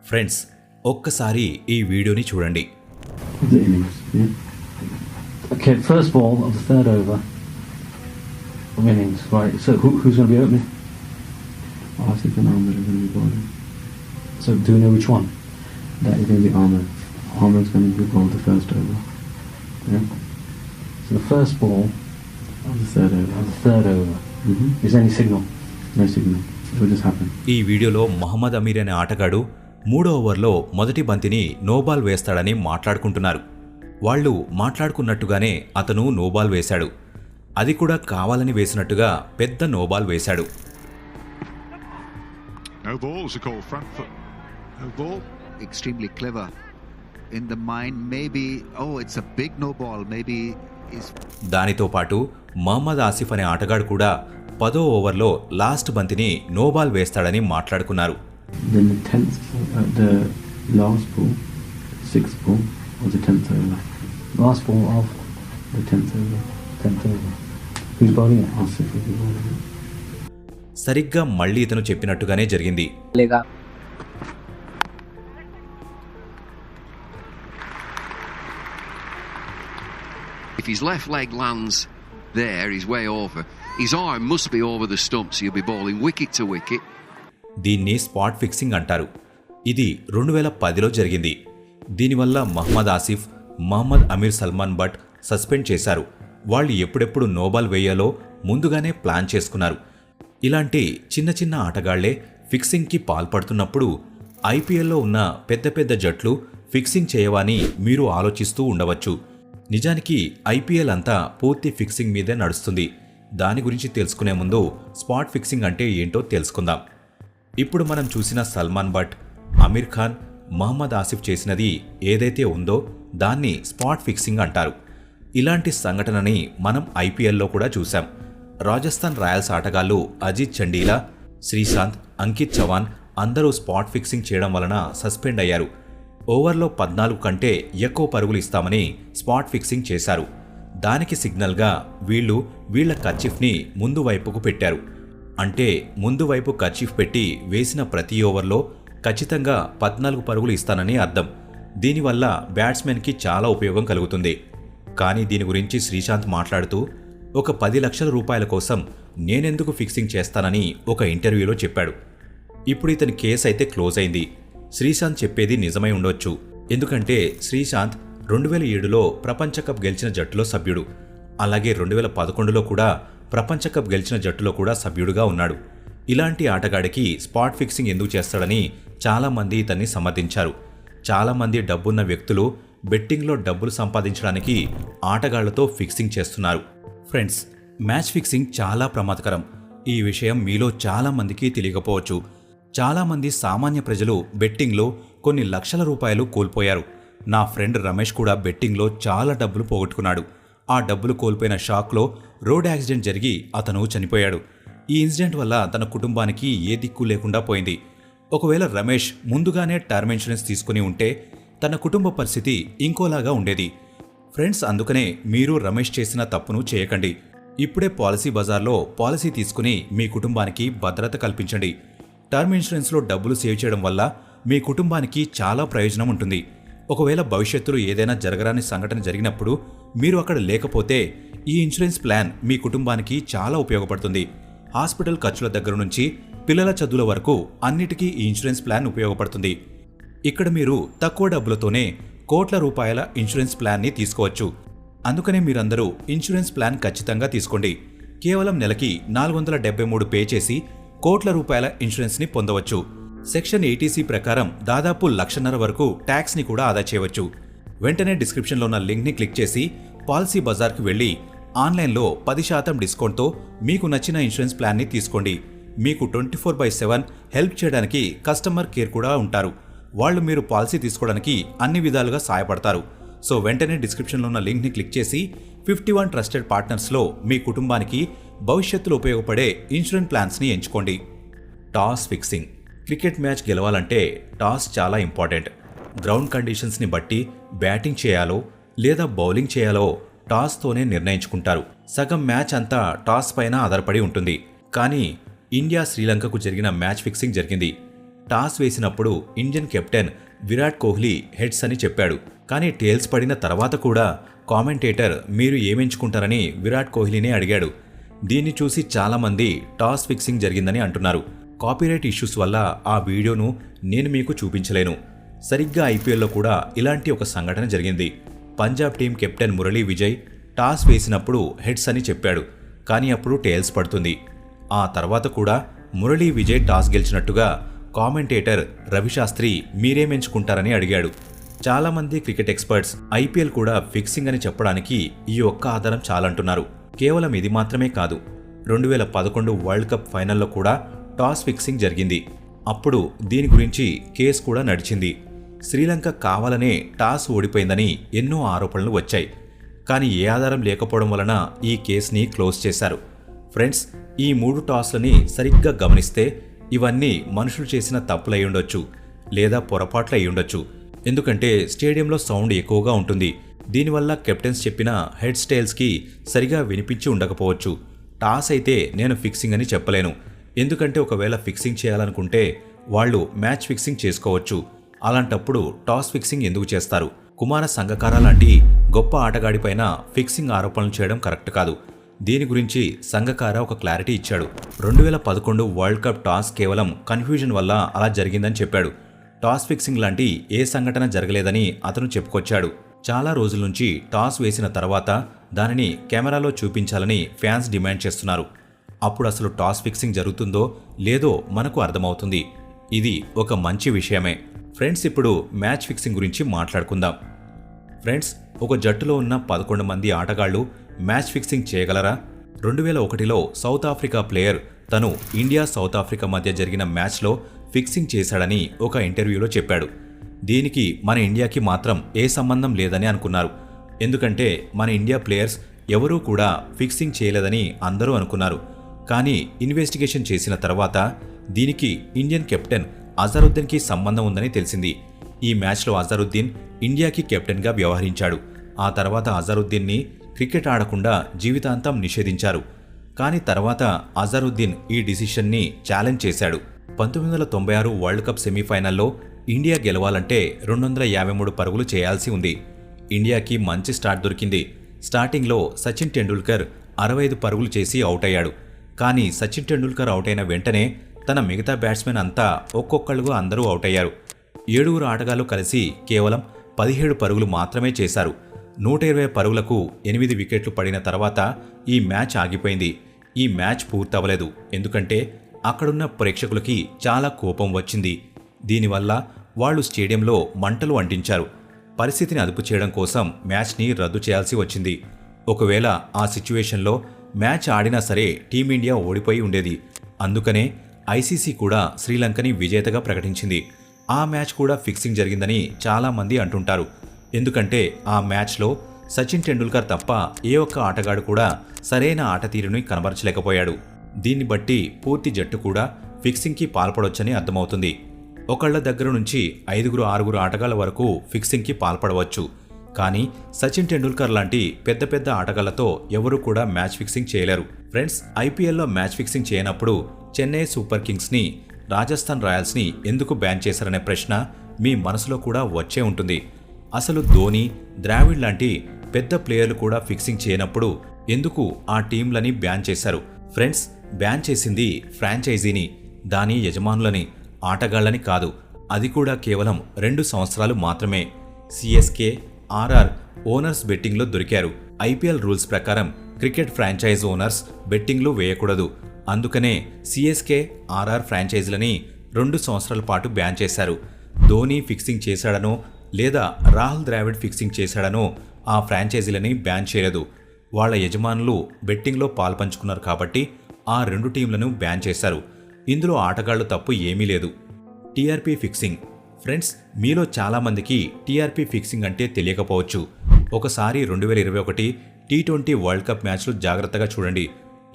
Friends, ఒక్కసారి ఈ వీడియోని చూడండి. The innings, yeah. Okay, first ball of the third over of innings. Right, so who's going to be opening? Asif and Ahmed are going to be bowling. So do we know which one? That is going to be Ahmed. Ahmed's going to be bowled the first over. Yeah. So the first ball Of the third over. of the third over. Is there any signal? No signal. It will just happen. ఈ వీడియోలో మహమ్మద్ అమీర్ అనే ఆటగాడు 3వ ఓవర్లో మొదటి బంతిని no ball వేస్తాడని మాట్లాడుకుంటున్నారు. వాళ్ళు మాట్లాడుకున్నట్టుగానే అతను నోబాల్ వేశాడు. అది కూడా కావాలని వేసినట్టుగా పెద్ద నోబాల్ వేశాడు. No balls are called front foot. No ball. Extremely clever in the mind. Maybe, it's a big no ball. Maybe is దానితో పాటు మహమ్మద్ ఆసిఫ్ అనే ఆటగాడు కూడా 10వ ఓవర్లో లాస్ట్ బంతిని నోబాల్ వేస్తాడని మాట్లాడుకున్నారు. Then the 10th, the last ball, 6th ball, was the 10th over. Last ball of The 10th over. 10th over. Who's bowling it? Asif will be bowling it. సరిగ్గా మళ్లీ ఇతను చెప్పినట్టుగానే జరిగింది. If his left leg lands there, he's way over. His arm must be over the stump, so he'll be bowling wicket to wicket. దీన్ని spot fixing అంటారు. ఇది 2010లో జరిగింది. దీనివల్ల మహమ్మద్ ఆసిఫ్, మహమ్మద్ అమీర్ సల్మాన్ బట్ సస్పెండ్ చేశారు. వాళ్ళు ఎప్పుడెప్పుడు నోబాల్ వేయాలో ముందుగానే ప్లాన్ చేసుకున్నారు. ఇలాంటి చిన్న చిన్న ఆటగాళ్లే ఫిక్సింగ్కి పాల్పడుతున్నప్పుడు ఐపీఎల్లో ఉన్న పెద్ద పెద్ద జట్లు ఫిక్సింగ్ చేయవని మీరు ఆలోచిస్తూ ఉండవచ్చు. నిజానికి ఐపీఎల్ అంతా పూర్తి ఫిక్సింగ్ మీదే నడుస్తుంది. దాని గురించి తెలుసుకునే ముందు స్పాట్ ఫిక్సింగ్ అంటే ఏంటో తెలుసుకుందాం. ఇప్పుడు మనం చూసిన సల్మాన్ బట్, అమీర్ ఖాన్, మహమ్మద్ ఆసిఫ్ చేసినది ఏదైతే ఉందో దాన్ని స్పాట్ ఫిక్సింగ్ అంటారు. ఇలాంటి సంఘటనని మనం ఐపీఎల్లో కూడా చూసాం. రాజస్థాన్ రాయల్స్ ఆటగాళ్లు అజిత్ చండీలా, శ్రీశాంత్, అంకిత్ చవాన్ అందరూ స్పాట్ ఫిక్సింగ్ చేయడం వలన సస్పెండ్ అయ్యారు. ఓవర్లో 14 కంటే ఎక్కువ పరుగులు ఇస్తామని స్పాట్ ఫిక్సింగ్ చేశారు. దానికి సిగ్నల్గా వీళ్ల కర్చీఫ్ని ముందు వైపుకు పెట్టారు. అంటే ముందు వైపు కర్చీఫ్ పెట్టి వేసిన ప్రతి ఓవర్లో ఖచ్చితంగా 14 పరుగులు ఇస్తానని అర్థం. దీనివల్ల బ్యాట్స్మెన్కి చాలా ఉపయోగం కలుగుతుంది. కానీ దీని గురించి శ్రీశాంత్ మాట్లాడుతూ ఒక 10 లక్షల రూపాయల కోసం నేనెందుకు ఫిక్సింగ్ చేస్తానని ఒక ఇంటర్వ్యూలో చెప్పాడు. ఇప్పుడు ఇతని కేసు అయితే క్లోజ్ అయింది. శ్రీశాంత్ చెప్పేది నిజమై ఉండొచ్చు. ఎందుకంటే శ్రీశాంత్ 2007లో ప్రపంచ కప్ గెలిచిన జట్టులో సభ్యుడు. అలాగే 2011లో కూడా ప్రపంచ కప్ గెలిచిన జట్టులో కూడా సభ్యుడుగా ఉన్నాడు. ఇలాంటి ఆటగాడికి స్పాట్ ఫిక్సింగ్ ఎందుకు చేస్తాడని చాలామంది ఇతన్ని సమర్థించారు. చాలామంది డబ్బున్న వ్యక్తులు బెట్టింగ్లో డబ్బులు సంపాదించడానికి ఆటగాళ్లతో ఫిక్సింగ్ చేస్తున్నారు. ఫ్రెండ్స్, మ్యాచ్ ఫిక్సింగ్ చాలా ప్రమాదకరం. ఈ విషయం మీలో చాలామందికి తెలియకపోవచ్చు. చాలామంది సామాన్య ప్రజలు బెట్టింగ్లో కొన్ని లక్షల రూపాయలు కోల్పోయారు. నా ఫ్రెండ్ రమేష్ కూడా బెట్టింగ్లో చాలా డబ్బులు పోగొట్టుకున్నాడు. ఆ డబ్బులు కోల్పోయిన షాక్లో రోడ్ యాక్సిడెంట్ జరిగి అతను చనిపోయాడు. ఈ ఇన్సిడెంట్ వల్ల తన కుటుంబానికి ఏ దిక్కు లేకుండా పోయింది. ఒకవేళ రమేష్ ముందుగానే టర్మ్ ఇన్సూరెన్స్ తీసుకుని ఉంటే తన కుటుంబ పరిస్థితి ఇంకోలాగా ఉండేది. ఫ్రెండ్స్, అందుకనే మీరు రమేష్ చేసిన తప్పును చేయకండి. ఇప్పుడే పాలసీ బజార్లో పాలసీ తీసుకుని మీ కుటుంబానికి భద్రత కల్పించండి. టర్మ్ ఇన్సూరెన్స్లో డబ్బులు సేవ్ చేయడం వల్ల మీ కుటుంబానికి చాలా ప్రయోజనం ఉంటుంది. ఒకవేళ భవిష్యత్తులో ఏదైనా జరగరాని సంఘటన జరిగినప్పుడు మీరు అక్కడ లేకపోతే ఈ ఇన్సూరెన్స్ ప్లాన్ మీ కుటుంబానికి చాలా ఉపయోగపడుతుంది. హాస్పిటల్ ఖర్చుల దగ్గర నుంచి పిల్లల చదువుల వరకు అన్నిటికీ ఈ ఇన్సూరెన్స్ ప్లాన్ ఉపయోగపడుతుంది. ఇక్కడ మీరు తక్కువ డబ్బులతోనే కోట్ల రూపాయల ఇన్సూరెన్స్ ప్లాన్ని తీసుకోవచ్చు. అందుకనే మీరందరూ ఇన్సూరెన్స్ ప్లాన్ ఖచ్చితంగా తీసుకోండి. కేవలం నెలకి 473 పే చేసి కోట్ల రూపాయల ఇన్సూరెన్స్ని పొందవచ్చు. సెక్షన్ 80C ప్రకారం దాదాపు 1,50,000 వరకు ట్యాక్స్ని కూడా ఆదా చేయవచ్చు. వెంటనే డిస్క్రిప్షన్లో ఉన్న లింక్ని క్లిక్ చేసి పాలసీ బజార్కి వెళ్ళి ఆన్లైన్లో 10% డిస్కౌంట్తో మీకు నచ్చిన ఇన్సూరెన్స్ ప్లాన్ని తీసుకోండి. మీకు 24/7 హెల్ప్ చేయడానికి కస్టమర్ కేర్ కూడా ఉంటారు. వాళ్ళు మీరు పాలసీ తీసుకోవడానికి అన్ని విధాలుగా సహాయపడతారు. సో వెంటనే డిస్క్రిప్షన్లో ఉన్న లింక్ని క్లిక్ చేసి 51 ట్రస్టెడ్ పార్ట్నర్స్లో మీ కుటుంబానికి భవిష్యత్తులో ఉపయోగపడే ఇన్సూరెన్స్ ప్లాన్స్ని ఎంచుకోండి. Toss fixing. క్రికెట్ మ్యాచ్ గెలవాలంటే టాస్ చాలా ఇంపార్టెంట్. గ్రౌండ్ కండిషన్స్ని బట్టి బ్యాటింగ్ చేయాలో లేదా బౌలింగ్ చేయాలో టాస్తోనే నిర్ణయించుకుంటారు. సగం మ్యాచ్ అంతా టాస్ పైన ఆధారపడి ఉంటుంది. కానీ ఇండియా శ్రీలంకకు జరిగిన మ్యాచ్ ఫిక్సింగ్ జరిగింది. టాస్ వేసినప్పుడు Indian captain Virat Kohli heads అని చెప్పాడు. కానీ టేల్స్ పడిన తర్వాత కూడా కామెంటేటర్ మీరు ఏమెంచుకుంటారని విరాట్ కోహ్లీనే అడిగాడు. దీన్ని చూసి చాలామంది టాస్ ఫిక్సింగ్ జరిగిందని అంటున్నారు. కాపీరైట్ ఇష్యూస్ వల్ల ఆ వీడియోను నేను మీకు చూపించలేను. సరిగ్గా ఐపీఎల్లో కూడా ఇలాంటి ఒక సంఘటన జరిగింది. Punjab team captain Murali Vijay toss వేసినప్పుడు హెడ్స్ అని చెప్పాడు. కానీ అప్పుడు టేల్స్ పడుతుంది. ఆ తర్వాత కూడా మురళీ విజయ్ టాస్ గెలిచినట్టుగా కామెంటేటర్ రవిశాస్త్రి మీరేమెంచుకుంటారని అడిగాడు. చాలామంది క్రికెట్ ఎక్స్పర్ట్స్ ఐపీఎల్ కూడా ఫిక్సింగ్ అని చెప్పడానికి ఈ ఒక్క ఆధారం చాలంటున్నారు. కేవలం ఇది మాత్రమే కాదు, 2011 వరల్డ్ కప్ ఫైనల్లో కూడా టాస్ ఫిక్సింగ్ జరిగింది. అప్పుడు దీని గురించి కేసు కూడా నడిచింది. శ్రీలంక కావాలనే టాస్ ఓడిపోయిందని ఎన్నో ఆరోపణలు వచ్చాయి. కానీ ఏ ఆధారం లేకపోవడం వలన ఈ కేసుని క్లోజ్ చేశారు. ఫ్రెండ్స్, ఈ 3 టాస్లని సరిగ్గా గమనిస్తే ఇవన్నీ మనుషులు చేసిన తప్పులై ఉండొచ్చు, లేదా పొరపాట్లు అయి ఉండొచ్చు. ఎందుకంటే స్టేడియంలో సౌండ్ ఎక్కువగా ఉంటుంది. దీనివల్ల కెప్టెన్స్ చెప్పిన హెడ్ స్టైల్స్కి సరిగా వినిపించి ఉండకపోవచ్చు. టాస్ అయితే నేను ఫిక్సింగ్ అని చెప్పలేను. ఎందుకంటే ఒకవేళ ఫిక్సింగ్ చేయాలనుకుంటే వాళ్ళు మ్యాచ్ ఫిక్సింగ్ చేసుకోవచ్చు. అలాంటప్పుడు టాస్ ఫిక్సింగ్ ఎందుకు చేస్తారు? కుమార సంగకార లాంటి గొప్ప ఆటగాడిపైన ఫిక్సింగ్ ఆరోపణలు చేయడం కరెక్ట్ కాదు. దీని గురించి సంగకార ఒక క్లారిటీ ఇచ్చాడు. 2011 వరల్డ్ కప్ టాస్ కేవలం కన్ఫ్యూజన్ వల్ల అలా జరిగిందని చెప్పాడు. టాస్ ఫిక్సింగ్ లాంటి ఏ సంఘటన జరగలేదని అతను చెప్పుకొచ్చాడు. చాలా రోజుల నుంచి టాస్ వేసిన తర్వాత దానిని కెమెరాలో చూపించాలని ఫ్యాన్స్ డిమాండ్ చేస్తున్నారు. అప్పుడు అసలు టాస్ ఫిక్సింగ్ జరుగుతుందో లేదో మనకు అర్థమవుతుంది. ఇది ఒక మంచి విషయమే. ఫ్రెండ్స్, ఇప్పుడు మ్యాచ్ ఫిక్సింగ్ గురించి మాట్లాడుకుందాం. ఫ్రెండ్స్, ఒక జట్టులో ఉన్న 11 మంది ఆటగాళ్లు మ్యాచ్ ఫిక్సింగ్ చేయగలరా? 2001లో సౌత్ ఆఫ్రికా ప్లేయర్ తను ఇండియా సౌత్ ఆఫ్రికా మధ్య జరిగిన మ్యాచ్లో ఫిక్సింగ్ చేశాడని ఒక ఇంటర్వ్యూలో చెప్పాడు. దీనికి మన ఇండియాకి మాత్రం ఏ సంబంధం లేదని అనుకున్నారు. ఎందుకంటే మన ఇండియా ప్లేయర్స్ ఎవరూ కూడా ఫిక్సింగ్ చేయలేదని అందరూ అనుకున్నారు. కానీ ఇన్వెస్టిగేషన్ చేసిన తర్వాత దీనికి ఇండియన్ కెప్టెన్ అజరుద్దీన్కి సంబంధం ఉందని తెలిసింది. ఈ మ్యాచ్లో అజరుద్దీన్ ఇండియాకి కెప్టెన్గా వ్యవహరించాడు. ఆ తర్వాత అజరుద్దీన్ని క్రికెట్ ఆడకుండా జీవితాంతం నిషేధించారు. కానీ తర్వాత అజరుద్దీన్ ఈ డిసిషన్ని ఛాలెంజ్ చేశాడు. 1996 వరల్డ్ కప్ సెమీఫైనల్లో ఇండియా గెలవాలంటే 253 పరుగులు చేయాల్సి ఉంది. ఇండియాకి మంచి స్టార్ట్ దొరికింది. స్టార్టింగ్లో సచిన్ టెండూల్కర్ 65 పరుగులు చేసి అవుట్ అయ్యాడు. కానీ సచిన్ టెండూల్కర్ అవుట్ అయిన వెంటనే తన మిగతా బ్యాట్స్మెన్ అంతా ఒక్కొక్కళ్ళుగా అందరూ అవుట్ అయ్యారు. 7 ఆటగాళ్లు కలిసి కేవలం 17 పరుగులు మాత్రమే చేశారు. 120 పరుగులకు 8 వికెట్లు పడిన తర్వాత ఈ మ్యాచ్ ఆగిపోయింది. ఈ మ్యాచ్ పూర్తవలేదు. ఎందుకంటే అక్కడున్న ప్రేక్షకులకి చాలా కోపం వచ్చింది. దీనివల్ల వాళ్ళు స్టేడియంలో మంటలు అంటించారు. పరిస్థితిని అదుపు చేయడం కోసం మ్యాచ్ని రద్దు చేయాల్సి వచ్చింది. ఒకవేళ ఆ సిచ్యువేషన్లో మ్యాచ్ ఆడినా సరే టీమిండియా ఓడిపోయి ఉండేది. అందుకనే ఐసీసీ కూడా శ్రీలంకని విజేతగా ప్రకటించింది. ఆ మ్యాచ్ కూడా ఫిక్సింగ్ జరిగిందని చాలామంది అంటుంటారు. ఎందుకంటే ఆ మ్యాచ్లో సచిన్ టెండూల్కర్ తప్ప ఏ ఒక్క ఆటగాడు కూడా సరైన ఆట తీరుని కనబరచలేకపోయాడు. దీన్ని బట్టి పూర్తి జట్టు కూడా ఫిక్సింగ్కి పాల్పడొచ్చని అర్థమవుతుంది. ఒకళ్ళ దగ్గర నుంచి 5-6 ఆటగాళ్ల వరకు ఫిక్సింగ్కి పాల్పడవచ్చు. కానీ సచిన్ టెండూల్కర్ లాంటి పెద్ద పెద్ద ఆటగాళ్లతో ఎవరూ కూడా మ్యాచ్ ఫిక్సింగ్ చేయలేరు. ఫ్రెండ్స్, ఐపీఎల్లో మ్యాచ్ ఫిక్సింగ్ చేయనప్పుడు చెన్నై సూపర్ కింగ్స్ని, రాజస్థాన్ రాయల్స్ని ఎందుకు బ్యాన్ చేశారనే ప్రశ్న మీ మనసులో కూడా వచ్చే ఉంటుంది. అసలు ధోని, ద్రావిడ్ లాంటి పెద్ద ప్లేయర్లు కూడా ఫిక్సింగ్ చేయనప్పుడు ఎందుకు ఆ టీంలని బ్యాన్ చేశారు? ఫ్రెండ్స్, బ్యాన్ చేసింది ఫ్రాంచైజీని, దాని యజమానులని, ఆటగాళ్లని కాదు. అది కూడా కేవలం 2 సంవత్సరాలు మాత్రమే. సిఎస్కే, ఆర్ఆర్ ఓనర్స్ బెట్టింగ్లో దొరికారు. ఐపీఎల్ రూల్స్ ప్రకారం క్రికెట్ ఫ్రాంచైజ్ ఓనర్స్ బెట్టింగ్లు వేయకూడదు. అందుకనే సిఎస్కే, ఆర్ఆర్ ఫ్రాంచైజీలని 2 సంవత్సరాల పాటు బ్యాన్ చేశారు. ధోని ఫిక్సింగ్ చేశాడనో లేదా రాహుల్ ద్రావిడ్ ఫిక్సింగ్ చేశాడనో ఆ ఫ్రాంచైజీలని బ్యాన్ చేయలేదు. వాళ్ల యజమానులు బెట్టింగ్లో పాల్పంచుకున్నారు కాబట్టి ఆ 2 టీంలను బ్యాన్ చేశారు. ఇందులో ఆటగాళ్లు తప్పు ఏమీ లేదు. TRP fixing. ఫ్రెండ్స్, మీలో చాలామందికి టీఆర్పీ ఫిక్సింగ్ అంటే తెలియకపోవచ్చు. ఒకసారి 2021 T20 వరల్డ్ కప్ మ్యాచ్లు జాగ్రత్తగా చూడండి.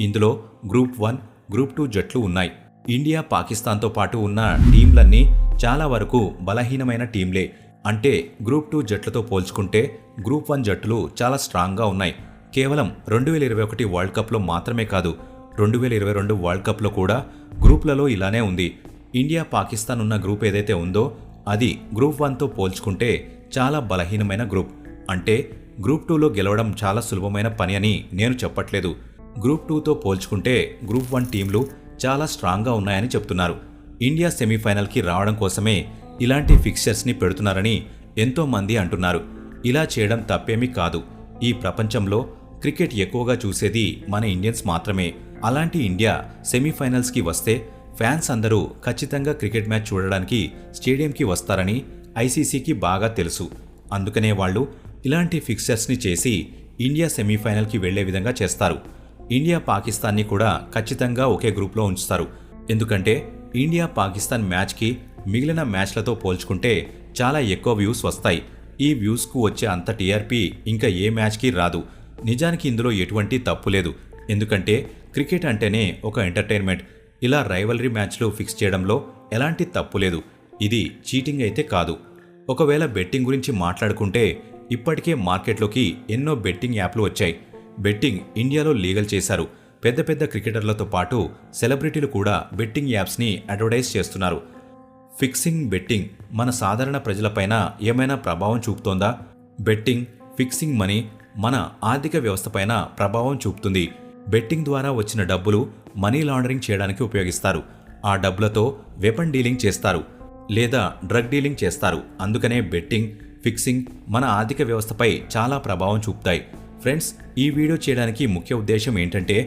ఇందులో గ్రూప్ 1, గ్రూప్ 2 జట్లు ఉన్నాయి. ఇండియా, పాకిస్తాన్తో పాటు ఉన్న టీంలన్నీ చాలా వరకు బలహీనమైన టీంలే. అంటే గ్రూప్ 2 జట్లతో పోల్చుకుంటే గ్రూప్ 1 జట్లు చాలా స్ట్రాంగ్గా ఉన్నాయి. కేవలం 2021 వరల్డ్ కప్లో మాత్రమే కాదు, 2022 వరల్డ్ కప్లో కూడా గ్రూప్లలో ఇలానే ఉంది. ఇండియా పాకిస్తాన్ ఉన్న గ్రూప్ ఏదైతే ఉందో అది గ్రూప్ 1తో పోల్చుకుంటే చాలా బలహీనమైన గ్రూప్. అంటే గ్రూప్ 2లో గెలవడం చాలా సులభమైన పని అని నేను చెప్పట్లేదు. గ్రూప్ 2తో పోల్చుకుంటే గ్రూప్ 1 టీంలు చాలా స్ట్రాంగ్గా ఉన్నాయని చెప్తున్నారు. ఇండియా సెమీఫైనల్కి రావడం కోసమే ఇలాంటి ఫిక్చర్స్ని పెడుతున్నారని ఎంతో మంది అంటున్నారు. ఇలా చేయడం తప్పేమీ కాదు. ఈ ప్రపంచంలో క్రికెట్ ఎక్కువగా చూసేది మన ఇండియన్స్ మాత్రమే. అలాంటి ఇండియా సెమీఫైనల్స్కి వస్తే ఫ్యాన్స్ అందరూ ఖచ్చితంగా క్రికెట్ మ్యాచ్ చూడడానికి స్టేడియంకి వస్తారని ఐసీసీకి బాగా తెలుసు. అందుకనే వాళ్ళు ఇలాంటి ఫిక్చర్స్ని చేసి ఇండియా సెమీఫైనల్కి వెళ్లే విధంగా చేస్తారు. ఇండియా పాకిస్తాన్ని కూడా ఖచ్చితంగా ఒకే గ్రూప్లో ఉంచుతారు. ఎందుకంటే ఇండియా పాకిస్తాన్ మ్యాచ్కి మిగిలిన మ్యాచ్లతో పోల్చుకుంటే చాలా ఎక్కువ వ్యూస్ వస్తాయి. ఈ వ్యూస్కు వచ్చే అంత టీఆర్పీ ఇంకా ఏ మ్యాచ్కి రాదు. నిజానికి ఇందులో ఎటువంటి తప్పు లేదు. ఎందుకంటే క్రికెట్ అంటేనే ఒక ఎంటర్టైన్మెంట్. ఇలా రైవలరీ మ్యాచ్లు ఫిక్స్ చేయడంలో ఎలాంటి తప్పు లేదు. ఇది చీటింగ్ అయితే కాదు. ఒకవేళ బెట్టింగ్ గురించి మాట్లాడుకుంటే ఇప్పటికే మార్కెట్లోకి ఎన్నో బెట్టింగ్ యాప్లు వచ్చాయి. బెట్టింగ్ ఇండియాలో లీగల్ చేశారు. పెద్ద పెద్ద క్రికెటర్లతో పాటు సెలబ్రిటీలు కూడా బెట్టింగ్ యాప్స్ని అడ్వర్టైజ్ చేస్తున్నారు. ఫిక్సింగ్, బెట్టింగ్ మన సాధారణ ప్రజలపైన ఏమైనా ప్రభావం చూపుతోందా? బెట్టింగ్, ఫిక్సింగ్ మనీ మన ఆర్థిక వ్యవస్థపైన ప్రభావం చూపుతుంది. బెట్టింగ్ ద్వారా వచ్చిన డబ్బులు మనీ లాండరింగ్ చేయడానికి ఉపయోగిస్తారు. ఆ డబ్బులతో వెపన్ డీలింగ్ చేస్తారు లేదా డ్రగ్ డీలింగ్ చేస్తారు. అందుకనే బెట్టింగ్, ఫిక్సింగ్ మన ఆర్థిక వ్యవస్థపై చాలా ప్రభావం చూపుతాయి. ఫ్రెండ్స్, ఈ వీడియో చేయడానికి ముఖ్య ఉద్దేశం ఏంటంటే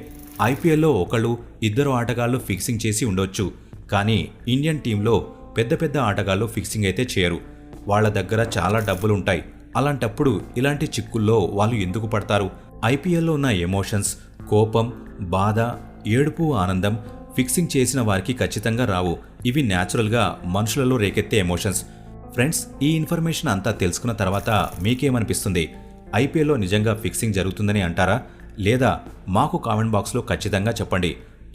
ఐపీఎల్లో ఒకళ్ళు ఇద్దరు ఆటగాళ్లు ఫిక్సింగ్ చేసి ఉండొచ్చు. కానీ ఇండియన్ టీంలో పెద్ద పెద్ద ఆటగాళ్లు ఫిక్సింగ్ అయితే చేయరు. వాళ్ళ దగ్గర చాలా డబ్బులు ఉంటాయి. అలాంటప్పుడు ఇలాంటి చిక్కుల్లో వాళ్ళు ఎందుకు పడతారు? ఐపీఎల్లో ఉన్న ఎమోషన్స్, కోపం, బాధ, ఏడుపు, ఆనందం ఫిక్సింగ్ చేసిన వారికి ఖచ్చితంగా రావు. ఇవి న్యాచురల్గా మనుషులలో రేకెత్తే ఎమోషన్స్. ఫ్రెండ్స్, ఈ ఇన్ఫర్మేషన్ అంతా తెలుసుకున్న తర్వాత మీకేమనిపిస్తుంది? ఐపీఎల్లో నిజంగా ఫిక్సింగ్ జరుగుతుందని అంటారా? లేదా మాకు కామెంట్ బాక్స్లో ఖచ్చితంగా చెప్పండి.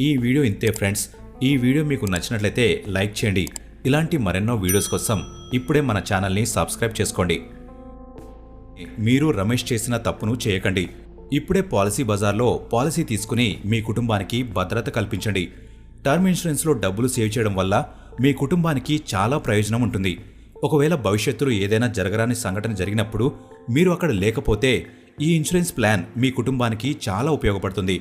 ఈ వీడియో ఇంతే ఫ్రెండ్స్. ఈ వీడియో మీకు నచ్చినట్లయితే లైక్ చేయండి. ఇలాంటి మరెన్నో వీడియోస్ కోసం ఇప్పుడే మన ఛానల్ని సబ్స్క్రైబ్ చేసుకోండి. మీరు రమేష్ చేసిన తప్పును చేయకండి. ఇప్పుడే పాలసీ బజార్లో పాలసీ తీసుకుని మీ కుటుంబానికి భద్రత కల్పించండి. టర్మ్ ఇన్సూరెన్స్లో డబ్బులు సేవ్ చేయడం వల్ల మీ కుటుంబానికి చాలా ప్రయోజనం ఉంటుంది. ఒకవేళ భవిష్యత్తులో ఏదైనా జరగరాని సంఘటన జరిగినప్పుడు మీరు అక్కడ లేకపోతే ఈ ఇన్సూరెన్స్ ప్లాన్ మీ కుటుంబానికి చాలా ఉపయోగపడుతుంది.